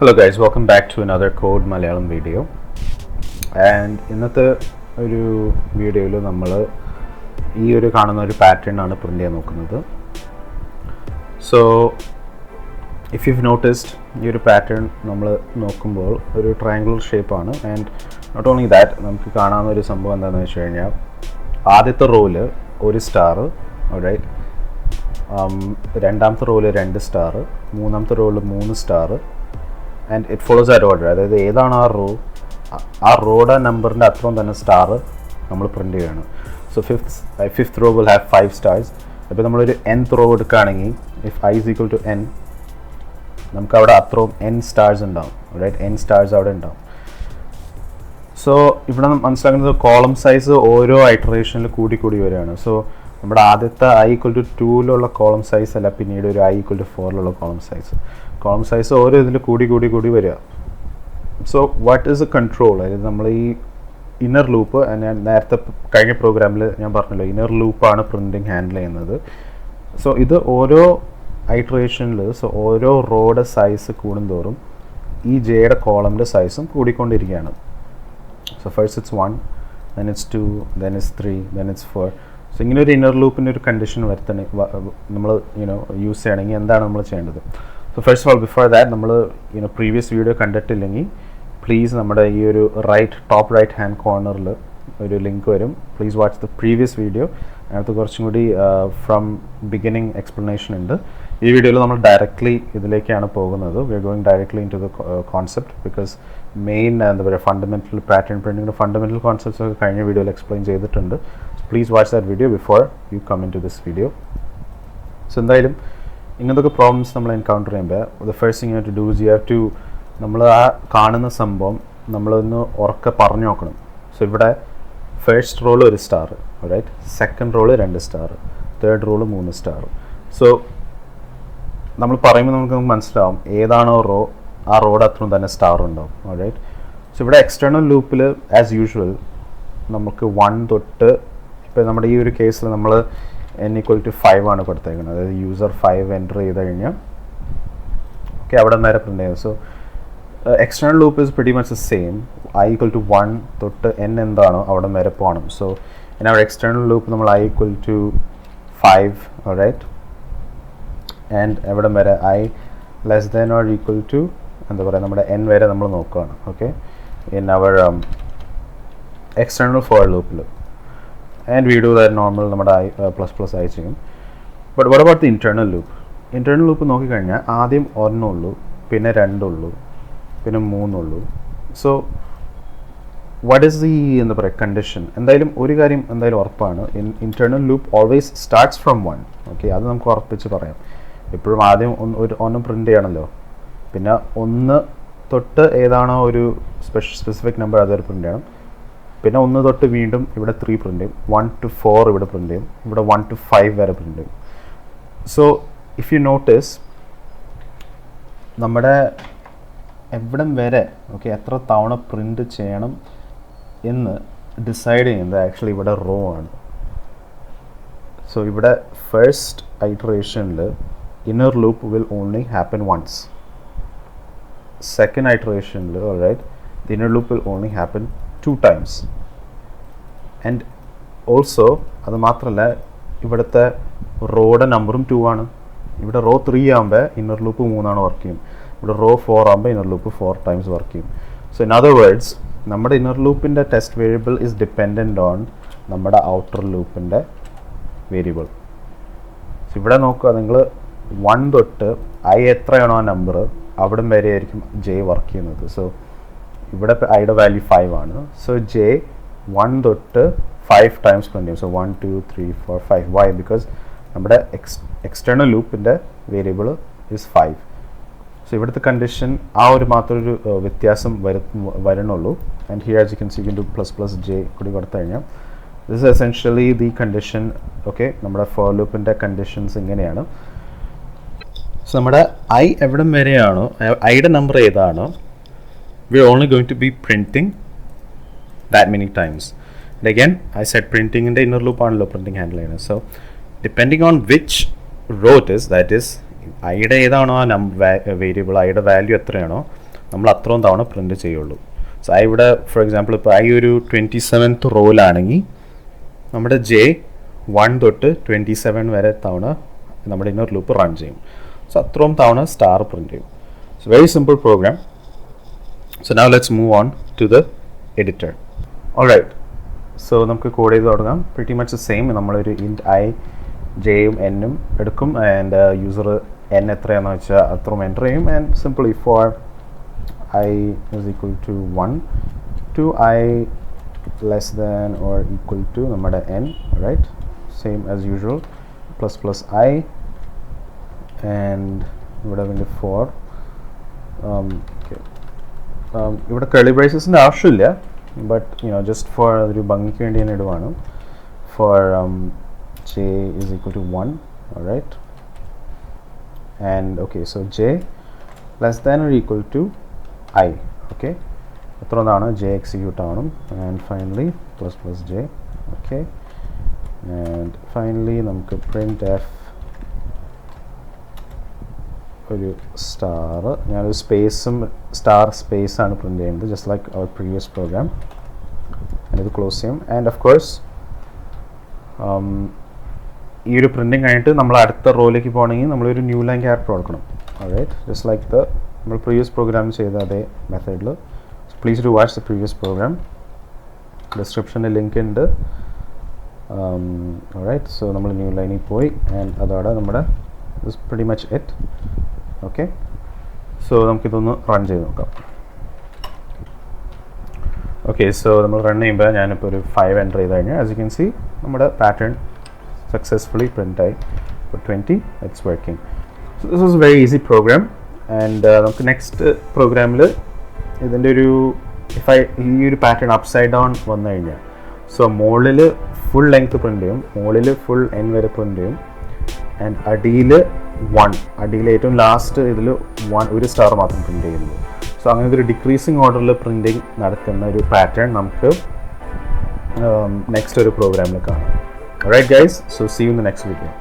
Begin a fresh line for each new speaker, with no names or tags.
Hello guys, welcome back to another Code Malayalam video. And ഇന്നത്തെ ഒരു വീഡിയോയിൽ നമ്മൾ ഈ ഒരു കാണുന്ന ഒരു പാറ്റേൺ ആണ് പ്രിന്റ് ചെയ്യാൻ നോക്കുന്നത്. സോ ഇഫ് യു നോട്ടിസ്ഡ് ഈ ഒരു പാറ്റേൺ നമ്മൾ നോക്കുമ്പോൾ ഒരു ട്രയാങ്കുലർ ഷേപ്പാണ്. ആൻഡ് നോട്ട് ഓൺലി ദാറ്റ്, നമുക്ക് കാണാവുന്ന ഒരു സംഭവം എന്താണെന്ന് വെച്ച് കഴിഞ്ഞാൽ ആദ്യത്തെ റോയിൽ ഒരു സ്റ്റാർ, റൈറ്റ്, രണ്ടാമത്തെ റോയിൽ 2 സ്റ്റാർ, മൂന്നാമത്തെ റോയിൽ 3 star. And it follows that order. അതായത് ഏതാണ് ആ റോയുടെ നമ്പറിൻ്റെ അത്രയും തന്നെ സ്റ്റാർ നമ്മൾ പ്രിൻറ്റ് ചെയ്യണം. So fifth row will have 5 stars. അപ്പോൾ നമ്മളൊരു nth റോ എടുക്കുകയാണെങ്കിൽ if i is equal to n, നമുക്ക് അവിടെ അത്രയും n stars ഉണ്ടാവും, റൈറ്റ്, n stars അവിടെ ഉണ്ടാവും. സോ ഇവിടെ മനസ്സിലാക്കുന്നത് കോളം സൈസ് ഓരോ ഐറ്ററേഷനിൽ കൂടി വരികയാണ്. സോ നമ്മുടെ ആദ്യത്തെ i equal to 2 column size അല്ല, പിന്നീട് ഒരു i equal to 4 column size ഓരോ ഇതിൽ കൂടി വരിക. So what is A control? അതായത് നമ്മൾ ഈ ഇന്നർ ലൂപ്പ്, ഞാൻ നേരത്തെ കഴിഞ്ഞ പ്രോഗ്രാമിൽ ഞാൻ പറഞ്ഞല്ലോ, ഇന്നർ ലൂപ്പാണ് പ്രിൻറ്റിങ് ഹാൻഡിൽ ചെയ്യുന്നത്. സോ ഇത് ഓരോ ഐറ്ററേഷനിൽ, സോ ഓരോ റോയുടെ സൈസ് കൂടുന്തോറും ഈ ജെയുടെ കോളമിൻ്റെ സൈസും കൂടിക്കൊണ്ടിരിക്കുകയാണ്. So first it's 1, then it's 2, then it's 3, then it's 4. So ഇങ്ങനെ ഒരു ഇന്നർ ലൂപ്പിൻ്റെ ഒരു കണ്ടീഷൻ വരുത്തണേ നമ്മൾ യൂസ് ചെയ്യണമെങ്കിൽ എന്താണ് നമ്മൾ ചെയ്യേണ്ടത്? So first of all, before that, നമ്മൾ പ്രീവിയസ് വീഡിയോ കണ്ടിട്ടില്ലെങ്കിൽ പ്ലീസ് നമ്മുടെ ഈ ഒരു ടോപ്പ് റൈറ്റ് ഹാൻഡ് കോർണറിൽ ഒരു ലിങ്ക് വരും. Please watch the previous video. അതിനകത്ത് കുറച്ചും കൂടി ഫ്രം ബിഗിനിങ് എക്സ്പ്ലനേഷൻ ഉണ്ട്. ഈ വീഡിയോയിൽ നമ്മൾ ഡയറക്റ്റ്ലി ഇതിലേക്കാണ് പോകുന്നത്. We are going directly into the concept, because main എന്താ പറയുക, ഫണ്ടമെൻ്റൽ പാറ്റേൺ പ്രിൻറ്റിങ്ങിൻ്റെ ഫണ്ടമെൻ്റൽ കോൺസെപ്റ്റ്സ് ഒക്കെ കഴിഞ്ഞ വീഡിയോയിൽ എക്സ്പ്ലെയിൻ ചെയ്തിട്ടുണ്ട്. Please watch that video before you come into this video. So എന്തായാലും ഇങ്ങനത്തെ പ്രോബ്ലംസ് നമ്മൾ എൻകൗണ്ടർ ചെയ്യുമ്പോൾ the first thing you have to do is you have to, നമ്മൾ ആ കാണുന്ന സംഭവം നമ്മളൊന്ന് ഉറക്കെ പറഞ്ഞു നോക്കണം. സോ ഇവിടെ first row 1 star, right, second row 2 star, third row 3 star. So നമ്മൾ പറയുമ്പോൾ നമുക്ക് മനസ്സിലാവും ഏതാണോ റോ, ആ റോഡ് അത്രയും തന്നെ സ്റ്റാർ ഉണ്ടാവും, റൈറ്റ്. സോ ഇവിടെ എക്സ്റ്റേണൽ ലൂപ്പിൽ ആസ് യൂഷ്വൽ നമുക്ക് 1 തൊട്ട്, ഇപ്പോൾ നമ്മുടെ ഈ ഒരു കേസിൽ നമ്മൾ n equal to 5 ആണ് കൊടുത്തേക്കുന്നത്. അതായത് യൂസർ 5 എൻ്റർ ചെയ്ത് കഴിഞ്ഞാൽ ഓക്കെ അവിടെ നേരെ പ്രിൻ്റ് ചെയ്യും. So external loop is pretty much the same. i equal to 1 തൊട്ട് n എന്താണോ അവിടെ വരെ പോകണം. So in our external loop നമ്മൾ i equal to 5, right, and എവിടെ വരെ i less than or equal to എന്താ പറയുക, നമ്മുടെ n വരെ നമ്മൾ നോക്കുകയാണ്. Okay, in our external for ലൂപ്പിൽ. And we do that normal നമ്മുടെ ++i ചെയ്യും. But what about the internal loop? Internal loop നോക്കിക്കഴിഞ്ഞാൽ ആദ്യം 1 ഉള്ളൂ, പിന്നെ 2 ഉള്ളൂ, പിന്നെ 3 ഉള്ളൂ. സോ വാട്ട് ഈസ് ദി എന്താ പറയുക കണ്ടീഷൻ? എന്തായാലും ഒരു കാര്യം എന്തായാലും ഉറപ്പാണ്, internal loop always starts from 1. Okay, അത് നമുക്ക് ഉറപ്പിച്ച് പറയാം. എപ്പോഴും ആദ്യം ഒന്ന് പ്രിൻ്റ് ചെയ്യണമല്ലോ, പിന്നെ 1 തൊട്ട് ഏതാണോ ഒരു സ്പെസിഫിക് നമ്പർ അതൊരു പ്രിൻ്റ് ചെയ്യണം, പിന്നെ 1 തൊട്ട് വീണ്ടും ഇവിടെ 3 പ്രിൻ്റ് ചെയ്യും, 1 to 4 ഇവിടെ പ്രിൻ്റ് ചെയ്യും, ഇവിടെ 1 to 5 വരെ പ്രിൻ്റ് ചെയ്യും. സോ ഇഫ് യു നോട്ടീസ് നമ്മുടെ എവിടം വരെ ഓക്കെ എത്ര തവണ പ്രിൻ്റ് ചെയ്യണം എന്ന് ഡിസൈഡ് ചെയ്യുന്നത് ആക്ച്വലി ഇവിടെ റോ ആണ്. സോ ഇവിടെ ഫസ്റ്റ് ഐറ്ററേഷനിൽ inner loop will only happen once. Second ഐറ്ററേഷനിൽ right the inner loop will only happen 2 times. And also അത് മാത്രമല്ല, ഇവിടുത്തെ റോയുടെ നമ്പറും 2 ആണ്. ഇവിടെ റോ 3 ആകുമ്പോൾ ഇന്നർ ലൂപ്പ് 3 വർക്ക് ചെയ്യും, ഇവിടെ റോ 4 ആകുമ്പോൾ ഇന്നർ ലൂപ്പ് 4 times വർക്ക് ചെയ്യും. സോ ഇൻ അതർ വേർഡ്സ്, നമ്മുടെ ഇന്നർ ലൂപ്പിൻ്റെ test variable is dependent on നമ്മുടെ ഔട്ടർ ലൂപ്പിൻ്റെ വേരിയബിൾ. സോ ഇവിടെ നോക്കുക, നിങ്ങൾ 1 തൊട്ട് i എത്രയാണോ ആ നമ്പർ അവിടം വരെ ആയിരിക്കും j വർക്ക് ചെയ്യുന്നത്. സോ ഇവിടെ ഐയുടെ വാല്യൂ 5 ആണ്. സോ j 1 തൊട്ട് 5 times പ്രിൻ്റ് ചെയ്യും. സോ 1 2 3 4 5. വൈ? ബിക്കോസ് നമ്മുടെ എക്സ്റ്റേണൽ ലൂപ്പിൻ്റെ വേരിയബിൾ ഇസ് 5. സോ ഇവിടുത്തെ കണ്ടീഷൻ ആ ഒരു മാത്രം ഒരു വ്യത്യാസം വരണുള്ളൂ. And here as you can see you can do ++j കൂടി കൊടുത്തു കഴിഞ്ഞാൽ this is essentially the condition. Okay, നമ്മുടെ ഫോർ ലൂപ്പിൻ്റെ കണ്ടീഷൻസ് ഇങ്ങനെയാണ്. സോ നമ്മുടെ i എവിടം വരെയാണോ, ഐയുടെ നമ്പർ ഏതാണോ, we are only going to be printing that many times. And again, I said printing in the inner loop on low printing handle. So depending on which row it is, that is ഐയുടെ ഏതാണോ ആ variable, ഐയുടെ value എത്രയാണോ നമ്മൾ അത്രയും തവണ print ചെയ്യുള്ളൂ. So ഇവിടെ ഫോർ എക്സാമ്പിൾ ഇപ്പോൾ ഈ ഒരു 27th റോയിലാണെങ്കിൽ നമ്മുടെ ജെ 1 തൊട്ട് 27 വരെ തവണ നമ്മുടെ ഇന്നർ ലൂപ്പ് റൺ ചെയ്യും. സോ അത്രയും തവണ സ്റ്റാർ പ്രിൻറ്റ് ചെയ്യും. So very simple program. So now let's move on to the editor. Alright, so നമുക്ക് കോഡ് ചെയ്ത് തുടങ്ങാം. Pretty much same. നമ്മളൊരു ഇൻറ്റ് ഐ ജെയും എന്നും എടുക്കും ആൻഡ് യൂസർ എൻ എത്രയാണെന്ന് വെച്ചാൽ അത്രയും എൻ്റർ ചെയ്യും. And simply for I is equal to 1 to I less than or equal to നമ്മുടെ n, right? Same as usual, plus plus I and ഇവിടെ വേണ്ടി 4. Okay. ഇവിടെ curly bracesൻ്റെ ആവശ്യമില്ല, but you know just for ഒരു ഭംഗിക്ക് വേണ്ടി ഞാൻ ഇടുവാണ്. For j is equal to 1, alright? And okay, so j less than or equal to I, okay, എത്രയാണ് J execute ആവണം. And finally plus plus J, okay. And finally നമുക്ക് printf ഒരു star, ഞാനൊരു സ്പേസും സ്റ്റാർ സ്പേസാണ് print ചെയ്യുന്നത്, just like our previous program. ഇത് close ചെയ്യും. ആൻഡ് ഓഫ് കോഴ്സ് ഈ ഒരു പ്രിൻറ്റിങ് കഴിഞ്ഞിട്ട് നമ്മൾ അടുത്ത റോയിലേക്ക് പോകണമെങ്കിൽ നമ്മളൊരു ന്യൂ ലൈൻ ക്യാരക്ടർ കൊടുക്കണം. ഓൾറൈറ്റ്, ജസ്റ്റ് ലൈക്ക് ദ നമ്മൾ പ്രീവിയസ് പ്രോഗ്രാം ചെയ്ത അതേ മെത്തേഡിൽ. Please do watch the previous program. ഡിസ്ക്രിപ്ഷനിൽ ലിങ്ക് ഉണ്ട്. ഓൾറൈറ്റ്, സോ നമ്മൾ ന്യൂ ലൈനിൽ പോയി ആൻഡ് അതോടെ നമ്മുടെ this pretty much it. Okay, so നമുക്കിതൊന്ന് റൺ ചെയ്ത് നോക്കാം. ഓക്കെ, സോ നമ്മൾ റൺ ചെയ്യുമ്പോൾ ഞാനിപ്പോൾ ഒരു 5 എൻ്റർ ചെയ്ത് കഴിഞ്ഞാൽ ആസ് യു ക്യാൻ സി നമ്മുടെ പാറ്റേൺ സക്സസ്ഫുള്ളി പ്രിൻ്റായി. ഇപ്പോൾ 20 it's working. So this was a very easy program. And നമുക്ക് നെക്സ്റ്റ് പ്രോഗ്രാമിൽ ഇതിൻ്റെ ഒരു ഈ ഒരു പാറ്റേൺ അപ്സൈഡ് ഡൗൺ വന്നു കഴിഞ്ഞാൽ സോ മുകളിൽ ഫുൾ ലെങ്ത് പ്രിൻ്റ് ചെയ്യും, മുകളിൽ ഫുൾ എൻ വരെ പ്രിൻ്റ് ചെയ്യും. ആൻഡ് അടിയിൽ 1, അടിയിൽ ഏറ്റവും ലാസ്റ്റ് ഇതിൽ 1 ഒരു സ്റ്റാർ മാത്രം പ്രിൻ്റ് ചെയ്യുന്നു. സോ അങ്ങനത്തെ ഒരു ഡിക്രീസിങ് ഓർഡറിൽ പ്രിൻറ്റിങ് നടക്കുന്ന ഒരു പാറ്റേൺ നമുക്ക് നെക്സ്റ്റ് ഒരു പ്രോഗ്രാമിൽ കാണാം. Alright guys, so see you in the next video.